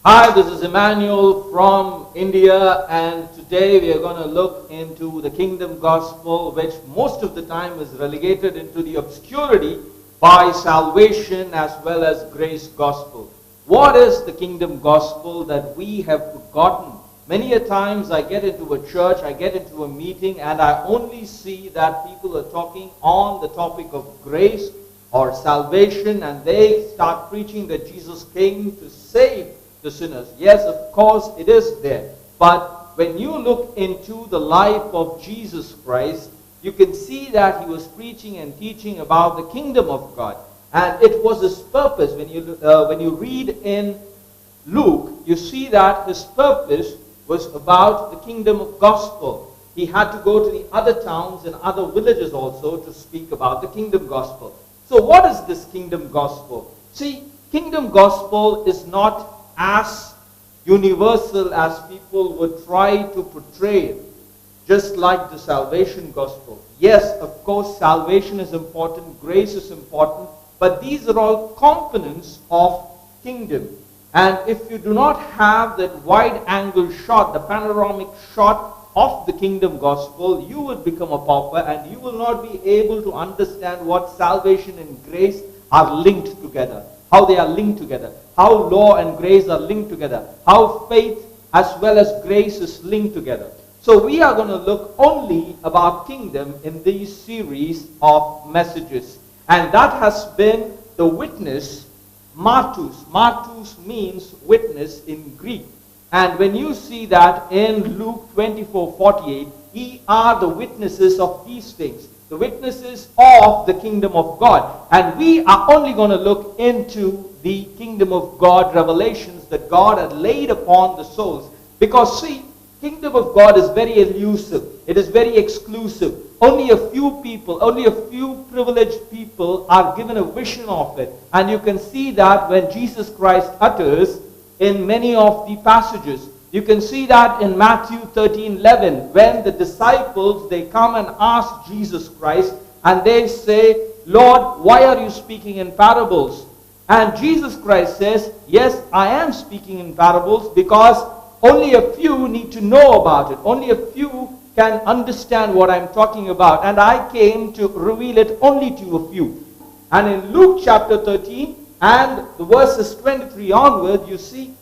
Hi, this is Emmanuel from India, and today we are going to look into the kingdom gospel, which most of the time is relegated into the obscurity by salvation as well as grace gospel. What is the kingdom gospel that we have forgotten? Many a times I get into a church, I get into a meeting, and I only see that people are talking on the topic of grace or salvation, and they start preaching that Jesus came to save the sinners. Yes, of course, it is there. But when you look into the life of Jesus Christ, you can see that he was preaching and teaching about the kingdom of God. And it was his purpose. When you read in Luke, you see that his purpose was about the kingdom of gospel. He had to go to the other towns and other villages also to speak about the kingdom gospel. So what is this kingdom gospel? See, kingdom gospel is not as universal as people would try to portray it, just like the salvation gospel. Yes, of course, salvation is important, grace is important, but these are all components of kingdom. And if you do not have that wide-angle shot, the panoramic shot of the kingdom gospel, you will become a pauper and you will not be able to understand what salvation and grace are linked together, how they are linked together, how law and grace are linked together, how faith as well as grace is linked together. So we are going to look only about kingdom in these series of messages. And that has been the witness, martus. Martus means witness in Greek. And when you see that in Luke 24:48, ye are the witnesses of these things, the witnesses of the kingdom of God. And we are only going to look into the kingdom of God revelations that God had laid upon the souls. Because see, kingdom of God is very elusive. It is very exclusive. Only a few people, only a few privileged people are given a vision of it. And you can see that when Jesus Christ utters in many of the passages. You can see that in Matthew 13:11, when the disciples, they come and ask Jesus Christ, and they say, Lord, why are you speaking in parables? And Jesus Christ says, yes, I am speaking in parables because only a few need to know about it. Only a few can understand what I'm talking about. And I came to reveal it only to a few. And in Luke chapter 13 and the verses 23 onward, you see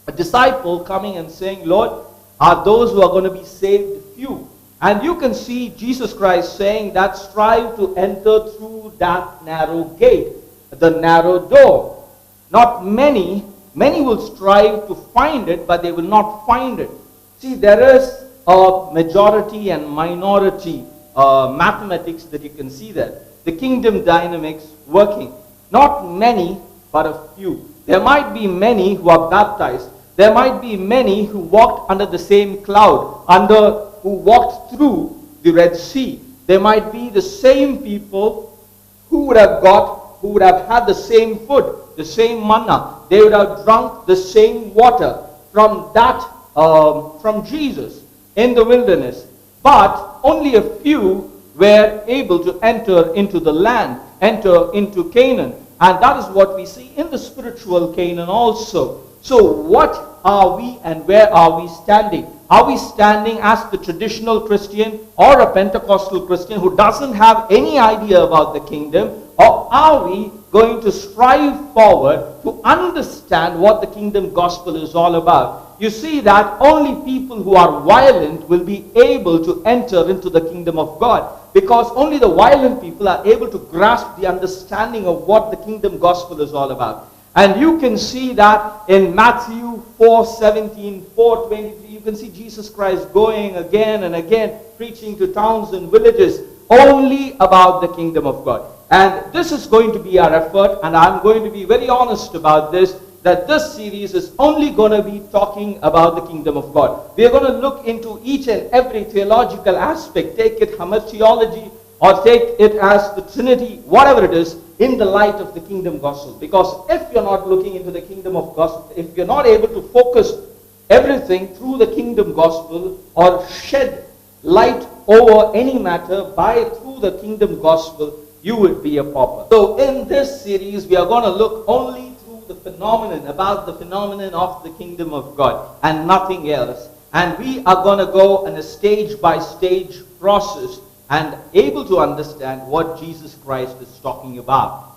a disciple coming and saying, Lord, are those who are going to be saved few? And you can see Jesus Christ saying that strive to enter through that narrow gate, the narrow door. Not many will strive to find it, but they will not find it. See, there is a majority and minority mathematics that you can see there. The kingdom dynamics working. Not many, but a few. There might be many who are baptized. There might be many who walked under the same cloud, who walked through the Red Sea. There might be the same people who would have had the same food, the same manna. They would have drunk the same water from Jesus in the wilderness. But only a few were able to enter into the land, enter into Canaan. And that is what we see in the spiritual Canaan also. So what are we and where are we standing? Are we standing as the traditional Christian or a Pentecostal Christian who doesn't have any idea about the kingdom? Or are we going to strive forward to understand what the kingdom gospel is all about? You see that only people who are violent will be able to enter into the kingdom of God. Because only the violent people are able to grasp the understanding of what the kingdom gospel is all about. And you can see that in Matthew 4:17, 4:23, you can see Jesus Christ going again and again, preaching to towns and villages only about the kingdom of God. And this is going to be our effort, and I'm going to be very honest about this, that this series is only going to be talking about the kingdom of God. We are going to look into each and every theological aspect, take it hamartiology or take it as the Trinity, whatever it is, in the light of the kingdom gospel. Because if you're not looking into the kingdom of gospel, if you're not able to focus everything through the kingdom gospel or shed light over any matter through the kingdom gospel, you would be a pauper. So in this series, we are going to look only through the phenomenon, about the phenomenon of the kingdom of God and nothing else. And we are going to go in a stage-by-stage process and able to understand what Jesus Christ is talking about.